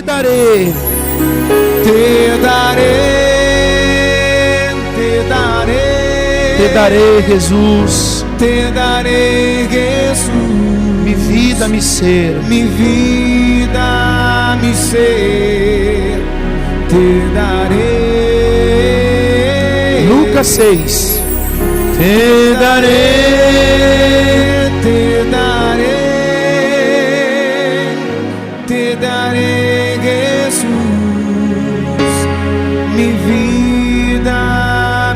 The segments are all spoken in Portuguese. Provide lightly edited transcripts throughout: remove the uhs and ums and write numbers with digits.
daré, te daré, te daré, te daré, Jesus, te daré, Jesus, mi vida, mi ser, mi vida, mi ser, te daré. Lucas 6, te daré, te daré, te daré, Jesús, mi vida,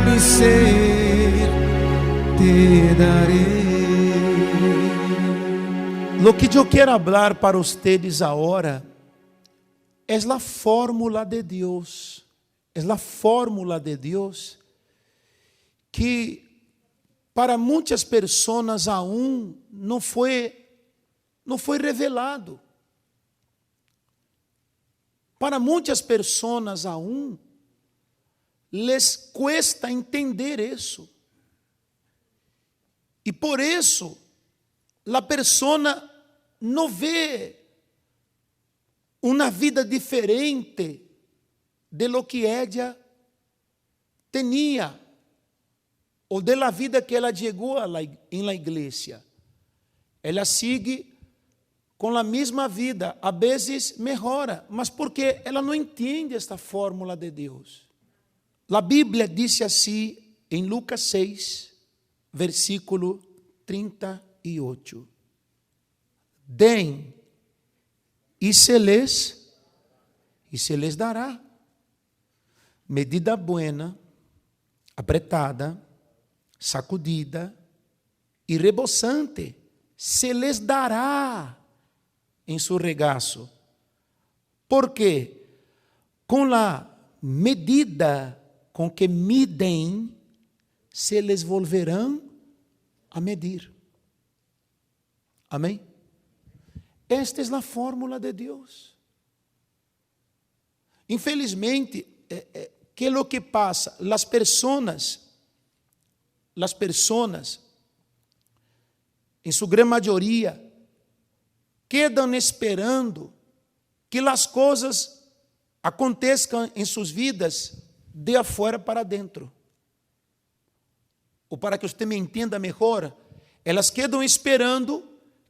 mi ser, te daré. Lo que eu quero falar para ustedes agora é a fórmula de Deus, é a fórmula de Deus que para muitas pessoas aún não foi revelado. Para muitas pessoas aún les cuesta entender isso. E por isso a pessoa não vê uma vida diferente de lo que ella tinha, ou de la vida que ela chegou em la igreja. Ela sigue com a mesma vida, a vezes melhora, mas porque ela não entende esta fórmula de Deus. A Bíblia diz assim em Lucas 6, versículo 38. Deem e se les dará. Medida buena, apretada, sacudida e rebosante, se les dará em seu regaço. Porque com a medida com que midem, se les volverão a medir. Amém? Esta é a fórmula de Deus. Infelizmente, que é o que passa? As pessoas, em sua grande maioria, quedam esperando que as coisas aconteçam em suas vidas de afuera para dentro. Ou para que você me entenda melhor, elas quedam esperando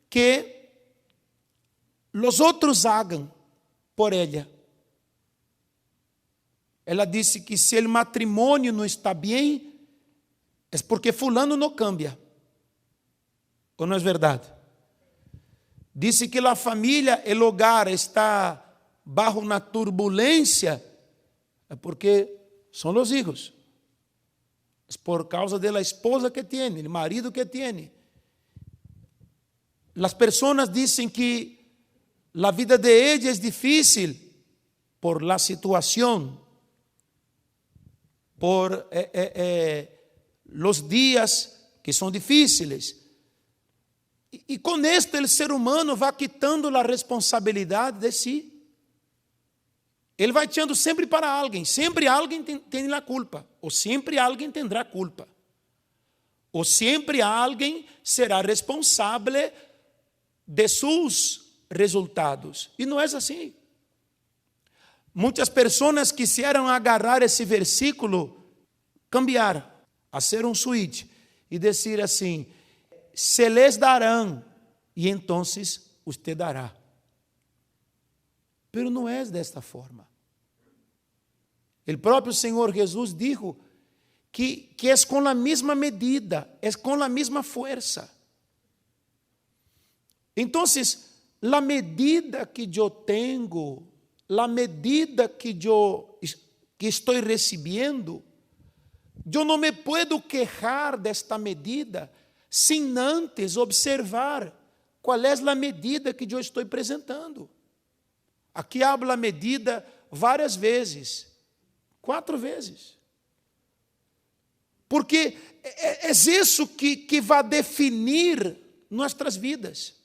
que os outros hagam por ela. Ela disse que se o matrimônio não está bem, é porque fulano não cambia. Ou não é verdade? Disse que a família, o hogar está bajo uma turbulência, é porque são os filhos. É por causa da esposa que tem, do marido que tem. As pessoas dizem que a vida de ella é difícil por la situação, por los dias que são difíceis. E com esto o ser humano vai quitando a responsabilidade de si. Ele vai tirando sempre para alguém. Sempre alguém tem a culpa. Ou sempre alguém terá culpa. Ou sempre alguém será responsável de seus resultados. E não é assim. Muitas pessoas quiseram agarrar esse versículo, cambiar, fazer um switch e dizer assim: se les darão, e então usted dará. Pero não é desta forma. O próprio Senhor Jesus dijo que é com a mesma medida, é com a mesma força. Então, a medida que eu tenho, a medida que estou recebendo, eu não me puedo quejar desta medida sem antes observar qual é a medida que eu estou apresentando. Aqui habla a medida várias vezes, 4 vezes. Porque é isso que vai definir nossas vidas.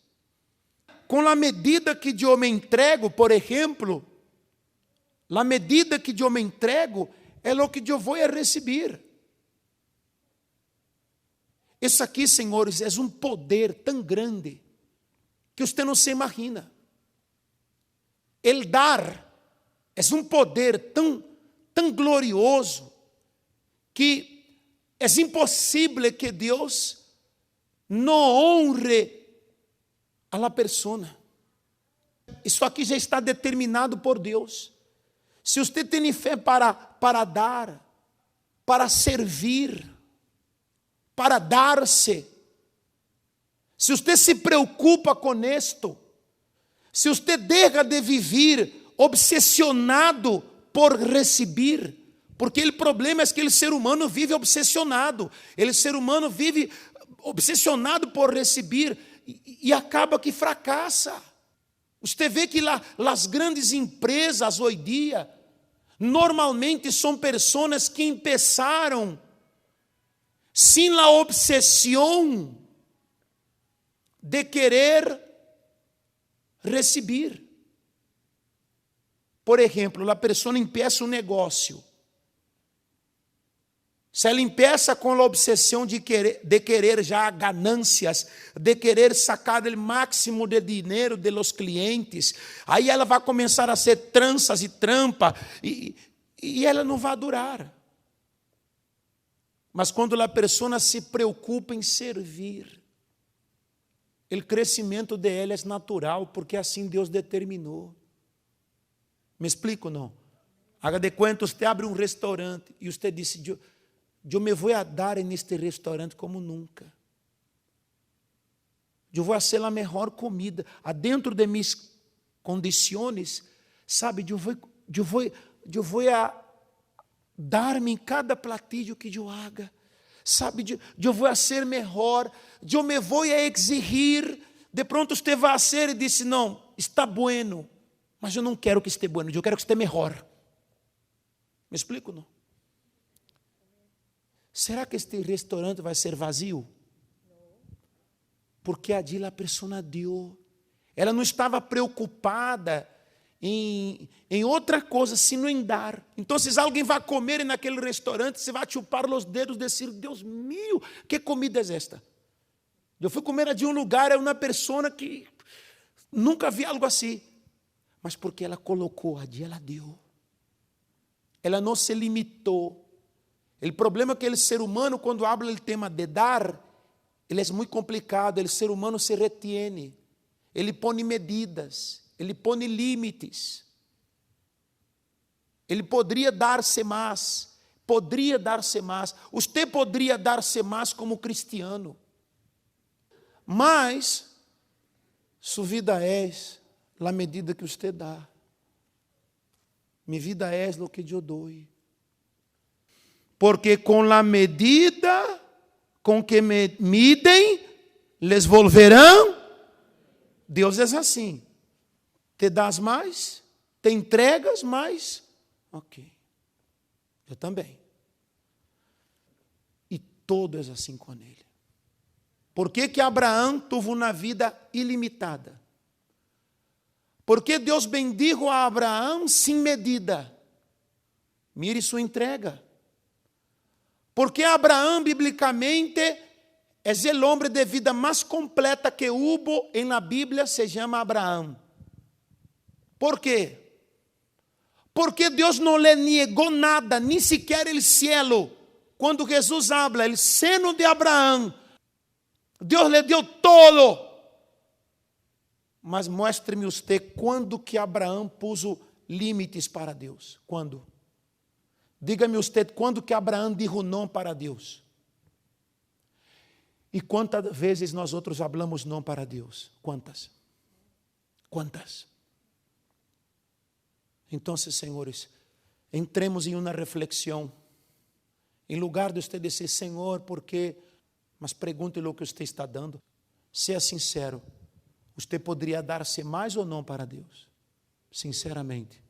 Com a medida que eu me entrego, por exemplo, a medida que eu me entrego é o que eu vou receber. Isso aqui, senhores, é um poder tão grande que você não se imagina. El dar é um poder tão glorioso que é impossível que Deus não honre a la persona. Isso aqui já está determinado por Deus. Se você tem fé para dar, para servir, para dar-se, se você se preocupa com isto, se você deixa de viver obsessionado por receber, porque o problema é que o ser humano vive obsessionado, o ser humano vive obsessionado por receber e acaba que fracassa. Você vê que as grandes empresas hoje em dia, normalmente são pessoas que começaram sem a obsessão de querer receber. Por exemplo, a pessoa começa um negócio. Se ela começa com a obsessão de querer já ganâncias, de querer sacar o máximo de dinheiro de los clientes, aí ela vai começar a hacer tranças e trampa, e ela não vai durar. Mas quando a pessoa se preocupa em servir, o crescimento dela é natural, porque assim Deus determinou. Me explico, não? Haga de conta, você abre um restaurante e você disse: eu me vou a dar neste restaurante como nunca. Eu vou fazer a melhor comida, dentro de minhas condições, sabe? Eu vou a dar-me em cada platillo que eu haga, sabe? Eu vou a ser melhor, eu me vou a exigir. De pronto você vai a ser e disse: não, está bueno, mas eu não quero que esteja bueno, eu quero que esteja melhor. Me explico, não? Será que este restaurante vai ser vazio? Porque ali a pessoa deu. Ela não estava preocupada em outra coisa, senão em dar. Então, se alguém vai comer naquele restaurante, você vai chupar os dedos e dizer: Deus meu, que comida é esta? Eu fui comer de um lugar, é uma pessoa que nunca vi algo assim. Mas porque ela colocou ali, ela deu. Ela não se limitou. O problema é que o ser humano, quando habla o tema de dar, ele é muito complicado. O ser humano se retiene, ele põe medidas, ele põe limites. Ele poderia dar-se mais, Você poderia dar-se mais como cristiano, mas sua vida é a medida que você dá. Minha vida é o que eu dou. Porque com a medida com que me midem, les volverão. Deus é assim. Te das mais, te entregas mais. Ok. Eu também. E todo é assim com ele. Por que Abraão teve uma vida ilimitada? Porque Deus bendijo a Abraão sem medida. Mire sua entrega. Porque Abraão, biblicamente, é o homem de vida mais completa que hubo em la Bíblia, se chama Abraão. ¿Por quê? Porque Deus não lhe negou nada, nem sequer o cielo. Quando Jesus habla, o seno de Abraão, Deus lhe deu todo. Mas mostre-me você quando que Abraão puso limites para Deus. Quando? Diga-me você quando que Abraão disse não para Deus. E quantas vezes nós outros falamos não para Deus? Quantas? Quantas? Então, senhores, entremos em uma reflexão. Em lugar de você dizer: Senhor, por quê? Mas pergunte-lhe o que você está dando. Seja sincero. Você poderia dar-se mais ou não para Deus? Sinceramente.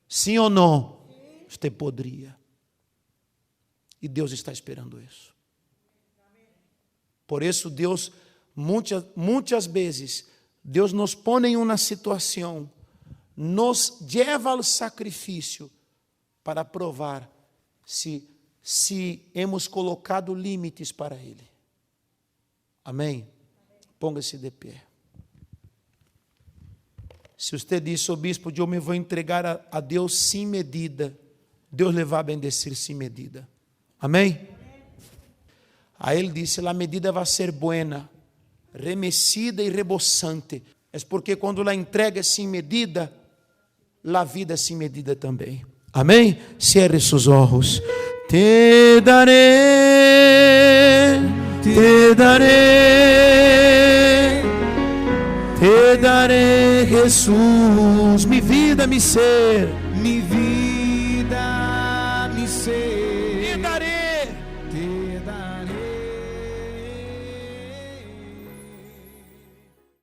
Sim ou não? Você poderia. E Deus está esperando isso. Por isso, Deus, muitas vezes, Deus nos põe em uma situação, nos leva ao sacrifício para provar se hemos colocado limites para Ele. Amém? Ponga-se de pé. Se você disse, bispo, eu me vou entregar a Deus sem medida, Deus lhe vai bendecir sem medida. Amém? Aí ele disse, a medida vai ser buena, remecida e rebosante. É porque quando a entrega é sem medida, a vida é sem medida também. Amém? Cierre seus olhos. Te darei, te darei, te darei, Jesus, mi vida, mi ser, mi vida, mi ser.